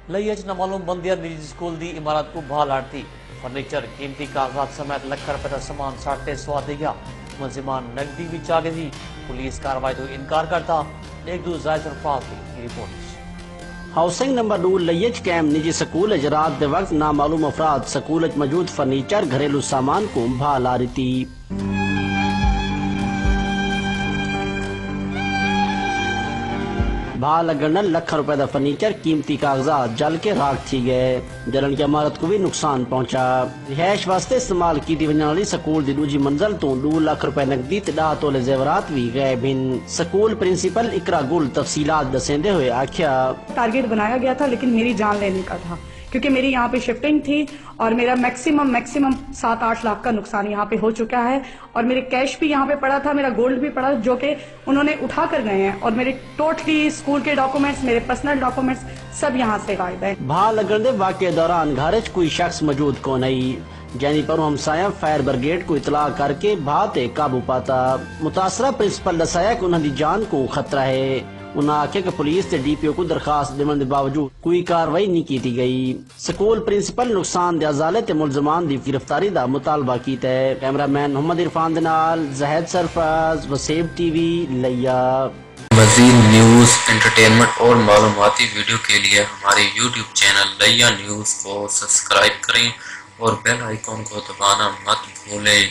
लईच नामालूम बंदिया निजी स्कूल दी इमारत को बहाल आड़ती फर्नीचर कीमती कागजात समेत लख रुपए का सामान साटे स्वाद गया मुलजिमान नकदी भी चागे थी पुलिस कार्रवाई तो इनकार करता एक दो जायज अल्फाज की रिपोर्ट हाउसिंग नंबर 2 लयच कैम निजी स्कूल रात दे वक्त नामालूम अफराद स्कूल मौजूद फर्नीचर घरेलू सामान को बहाल आ रही थी। बहाल लगन लख रुपए का फर्नीचर कीमती कागजात जल के राख थी गए जलन की इमारत को भी नुकसान पहुंचा। रिहायश वास्ते इस्तेमाल की वजह वाली स्कूल की दूजी मंजिल तो 2 लाख रुपए नकदी ते 10 तोले जेवरात भी गायब हैं। स्कूल प्रिंसिपल इकरा गुल तफसीलात दसेंदे हुए आख्या टारगेट बनाया गया था लेकिन मेरी जान लेने का था क्योंकि मेरी यहाँ पे शिफ्टिंग थी और मेरा मैक्सिमम 7-8 लाख का नुकसान यहाँ पे हो चुका है और मेरे कैश भी यहाँ पे पड़ा था, मेरा गोल्ड भी पड़ा जो कि उन्होंने उठा कर गए हैं और मेरे टोटली स्कूल के डॉक्यूमेंट्स, मेरे पर्सनल डॉक्यूमेंट्स सब यहाँ से गायब है। बहाल लगन दे वाक़े दौरान घर च कोई शख्स मौजूद को नहीं जैनी पर हमसाया फायर ब्रिगेड को इतला करके भाते काबू पाता। मुतासरा प्रिंसिपल दसाया कि उन्होंने जान को खतरा है। उन्हें आखे कि पुलिस से डीपीओ को दरखास्त देने के बावजूद कोई कार्रवाई नहीं की गई। स्कूल प्रिंसिपल नुकसान दे अजाले ते मुलजमान दी गिरफ्तारी दा मुतालबा कीता है। कैमरामैन मोहम्मद इरफान दे नाल ज़हद सरफराज वसेब टीवी लिया। मज़ीद न्यूज़ एंटरटेनमेंट और मालूमाती वीडियो के लिए हमारे यूट्यूब चैनल लिया न्यूज़ को सब्सक्राइब करें और बेल आइकॉन को दबाना मत भूलें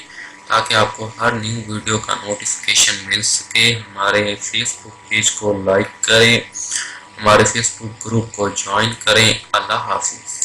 ताकि आपको हर न्यू वीडियो का नोटिफिकेशन मिल सके। हमारे फेसबुक पेज को लाइक करें, हमारे फेसबुक ग्रुप को ज्वाइन करें। अल्लाह हाफिज़।